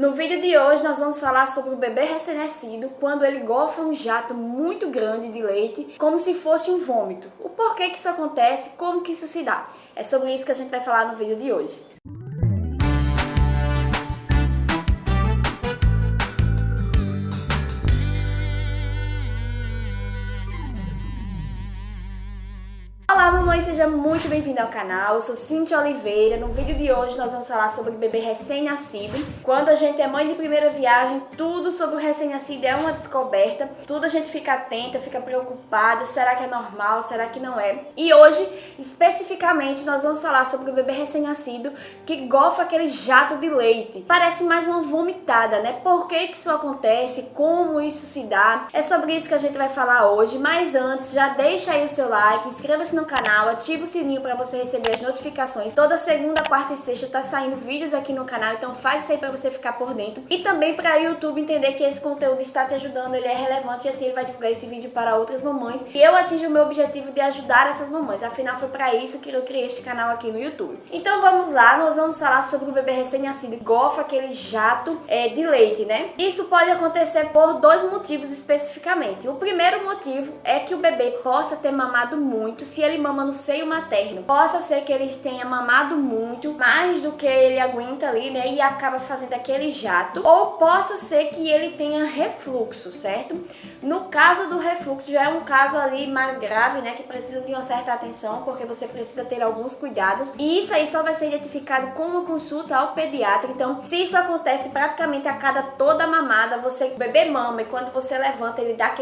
No vídeo de hoje nós vamos falar sobre o bebê recém-nascido quando ele golfa um jato muito grande de leite, como se fosse um vômito. O porquê que isso acontece, como que isso se dá. É sobre isso que a gente vai falar no vídeo de hoje. Olá mamãe, seja muito bem-vinda ao canal, eu sou Cíntia Oliveira. No vídeo de hoje nós vamos falar sobre bebê recém-nascido. Quando a gente é mãe de primeira viagem, tudo sobre o recém-nascido é uma descoberta, tudo a gente fica atenta, fica preocupada, será que é normal, será que não é? E hoje, especificamente, nós vamos falar sobre o bebê recém-nascido que golfa aquele jato de leite. Parece mais uma vomitada, né? Por que que isso acontece, como isso se dá? É sobre isso que a gente vai falar hoje, mas antes, já deixa aí o seu like, inscreva-se no canal, ativa o sininho para você receber as notificações. Toda segunda, quarta e sexta tá saindo vídeos aqui no canal, então faz isso aí para você ficar por dentro. E também para o YouTube entender que esse conteúdo está te ajudando, ele é relevante e assim ele vai divulgar esse vídeo para outras mamães. E eu atinjo o meu objetivo de ajudar essas mamães, afinal foi para isso que eu criei este canal aqui no YouTube. Então vamos lá, nós vamos falar sobre o bebê recém-nascido que golfa aquele jato de leite, né? Isso pode acontecer por dois motivos especificamente. O primeiro motivo é que o bebê possa ter mamado muito, se ele mama no seio materno. Possa ser que ele tenha mamado muito, mais do que ele aguenta ali, né? E acaba fazendo aquele jato. Ou possa ser que ele tenha refluxo, certo? No caso do refluxo, já é um caso ali mais grave, né? Que precisa de uma certa atenção, porque você precisa ter alguns cuidados. E isso aí só vai ser identificado com uma consulta ao pediatra. Então, se isso acontece praticamente a cada toda mamada, o bebê mama e quando você levanta, ele dá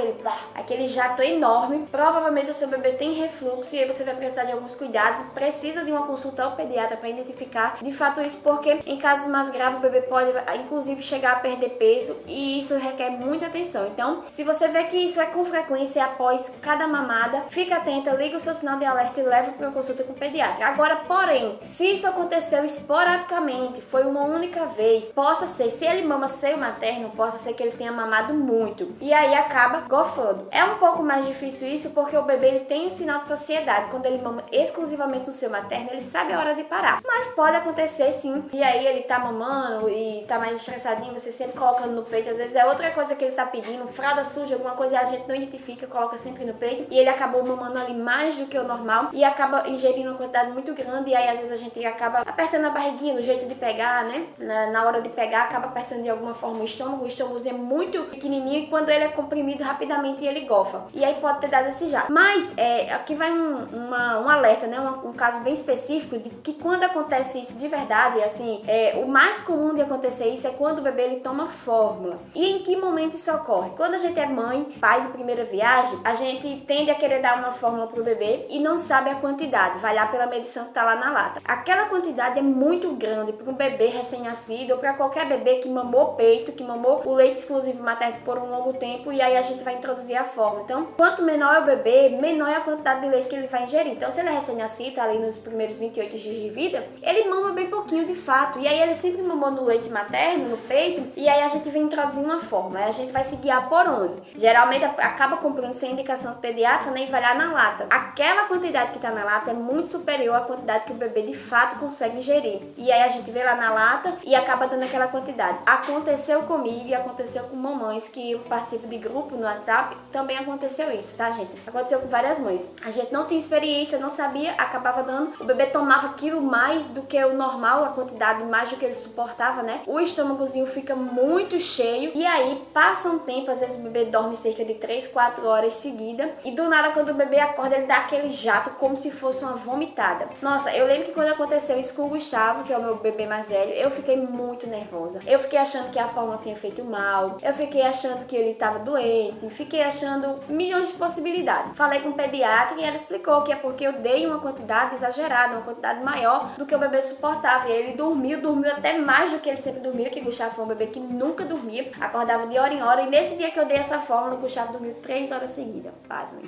aquele jato enorme, provavelmente o seu bebê tem refluxo e aí você vai precisar de alguns cuidados, precisa de uma consulta ao pediatra para identificar de fato isso, porque em casos mais graves o bebê pode inclusive chegar a perder peso e isso requer muita atenção. Então, se você vê que isso é com frequência após cada mamada, fica atenta, liga o seu sinal de alerta e leva para uma consulta com o pediatra. Agora, porém, se isso aconteceu esporadicamente, foi uma única vez, possa ser, se ele mama seio materno, possa ser que ele tenha mamado muito e aí acaba golfando. É um pouco mais difícil isso porque o bebê ele tem um sinal de saciedade. Quando ele mama exclusivamente no seio materno, ele sabe a hora de parar. Mas pode acontecer sim. E aí ele tá mamando e tá mais estressadinho, você sempre colocando no peito. Às vezes é outra coisa que ele tá pedindo, fralda suja, alguma coisa a gente não identifica, coloca sempre no peito. E ele acabou mamando ali mais do que o normal e acaba ingerindo uma quantidade muito grande. E aí às vezes a gente acaba apertando a barriguinha, no jeito de pegar, né? Na hora de pegar, acaba apertando de alguma forma o estômago. O estômagozinho é muito pequenininho e quando ele é comprimido rapidamente ele golfa. E aí pode ter dado esse jato. Mas aqui vai um alerta, né? Um caso bem específico de que quando acontece isso de verdade, assim, o mais comum de acontecer isso é quando o bebê ele toma fórmula. E em que momento isso ocorre? Quando a gente é mãe, pai de primeira viagem, a gente tende a querer dar uma fórmula pro bebê e não sabe a quantidade, vai lá pela medição que tá lá na lata. Aquela quantidade é muito grande para um bebê recém-nascido ou para qualquer bebê que mamou peito, que mamou o leite exclusivo materno por um longo tempo e aí a gente vai introduzir a fórmula. Então, quanto menor é o bebê, menor é a quantidade de leite que ele vai ingerir. Então, se ele é recém-nascido, ali nos primeiros 28 dias de vida, ele mama bem pouquinho de fato. E aí ele sempre mamou no leite materno, no peito, e aí a gente vem introduzindo uma fórmula. Aí a gente vai se guiar por onde? Geralmente acaba cumprindo sem indicação do pediatra, nem vai lá na lata. Aquela quantidade que está na lata é muito superior à quantidade que o bebê de fato consegue ingerir. E aí a gente vê lá na lata e acaba dando aquela quantidade. Aconteceu comigo e aconteceu com mamães que eu participo de grupo no WhatsApp, também aconteceu isso, tá, gente? Aconteceu com várias mães. A gente não tem experiência, não sabia, acabava dando. O bebê tomava aquilo mais do que o normal, a quantidade mais do que ele suportava, né? O estômagozinho fica muito cheio e aí passa um tempo, às vezes o bebê dorme cerca de 3, 4 horas seguida e do nada quando o bebê acorda ele dá aquele jato como se fosse uma vomitada. Nossa, eu lembro que quando aconteceu isso com o Gustavo, que é o meu bebê mais velho, eu fiquei muito nervosa. Eu fiquei achando que a fórmula tinha feito mal, eu fiquei achando que ele estava doente, fiquei achando milhões de possibilidades. Falei com o pediatra e ela explicou que é porque eu dei uma quantidade exagerada, uma quantidade maior do que o bebê suportava. E ele dormiu até mais do que ele sempre dormia, que Gustavo foi um bebê que nunca dormia, acordava de hora em hora. E nesse dia que eu dei essa fórmula, o Gustavo dormiu 3 horas seguidas, pasmem.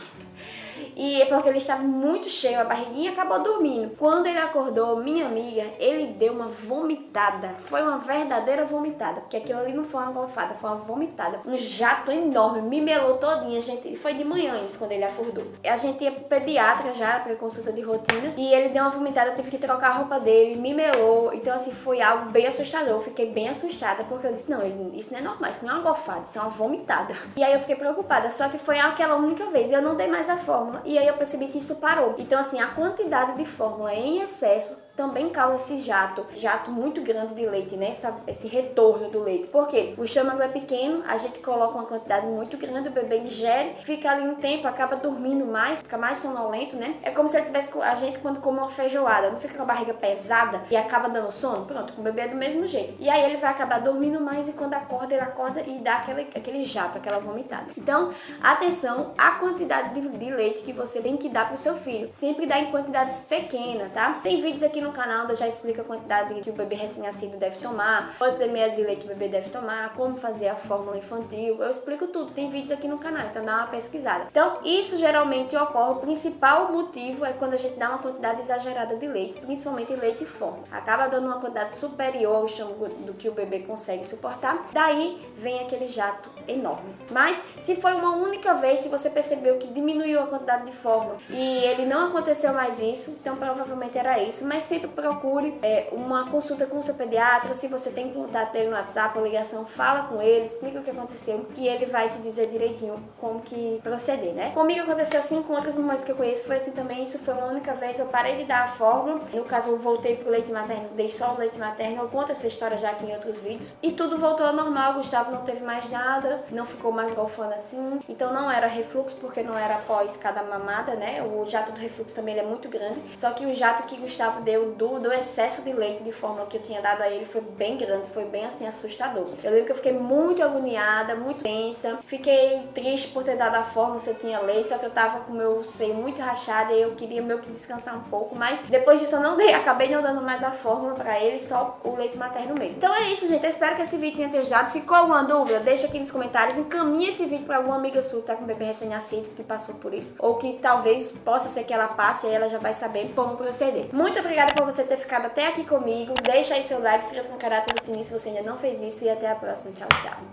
E é porque ele estava muito cheio, a barriguinha acabou dormindo. Quando ele acordou, minha amiga, ele deu uma vomitada. Foi uma verdadeira vomitada, porque aquilo ali não foi uma golfada, foi uma vomitada. Um jato enorme, me melou todinha, gente. E foi de manhã isso, quando ele acordou. A gente ia pro pediatra já pra consulta de rotina. E ele deu uma vomitada, eu tive que trocar a roupa dele, me melou. Então, assim, foi algo bem assustador. Eu fiquei bem assustada, porque eu disse, não, isso não é normal, isso não é uma gofada, isso é uma vomitada. E aí eu fiquei preocupada, só que foi aquela única vez. E eu não dei mais a fórmula. E aí eu percebi que isso parou. Então, assim, a quantidade de fórmula em excesso também causa esse jato muito grande de leite, né? Esse retorno do leite. Por quê? O estômago é pequeno, a gente coloca uma quantidade muito grande, o bebê ingere, fica ali um tempo, acaba dormindo mais, fica mais sonolento, né? É como se ele tivesse, a gente quando come uma feijoada, não fica com a barriga pesada e acaba dando sono? Pronto, com o bebê é do mesmo jeito. E aí ele vai acabar dormindo mais e quando acorda, ele acorda e dá aquele jato, aquela vomitada. Então, atenção à quantidade de leite que você tem que dar pro seu filho. Sempre dá em quantidades pequenas, tá? Tem vídeos aqui no canal onde eu já explico a quantidade que o bebê recém-nascido deve tomar, quantos ml de leite o bebê deve tomar, como fazer a fórmula infantil, eu explico tudo, tem vídeos aqui no canal, então dá uma pesquisada. Então, isso geralmente ocorre, o principal motivo é quando a gente dá uma quantidade exagerada de leite, principalmente leite fórmula. Acaba dando uma quantidade superior ao estômago do que o bebê consegue suportar, daí vem aquele jato enorme. Mas, se foi uma única vez, se você percebeu que diminuiu a quantidade de fórmula e ele não aconteceu mais isso, então provavelmente era isso, mas sempre procure uma consulta com o seu pediatra. Se você tem contato dele no WhatsApp ou ligação, fala com ele, explica o que aconteceu, que ele vai te dizer direitinho como que proceder, né? Comigo aconteceu assim, com outras mamães que eu conheço foi assim também. Isso foi uma única vez, eu parei de dar a fórmula, no caso eu voltei pro leite materno, dei só o leite materno, eu conto essa história já aqui em outros vídeos, e tudo voltou ao normal. O Gustavo não teve mais nada, não ficou mais golfando assim, então não era refluxo, porque não era após cada mamada, né? O jato do refluxo também ele é muito grande, só que o jato que Gustavo deu do excesso de leite de fórmula que eu tinha dado a ele foi bem grande, foi bem assim assustador. Eu lembro que eu fiquei muito agoniada, muito tensa, fiquei triste por ter dado a fórmula se eu tinha leite, só que eu tava com o meu seio muito rachado e eu queria meio que descansar um pouco, mas depois disso eu não dei, acabei não dando mais a fórmula pra ele, só o leite materno mesmo. Então é isso, gente, eu espero que esse vídeo tenha te ajudado. Ficou alguma dúvida? Deixa aqui nos comentários, encaminhe esse vídeo pra alguma amiga sua que tá com bebê recém-nascido, que passou por isso, ou que talvez possa ser que ela passe e aí ela já vai saber como proceder. Muito obrigada por você ter ficado até aqui comigo. Deixa aí seu like, se inscreva no canal, ativa o sininho se você ainda não fez isso e até a próxima. Tchau, tchau.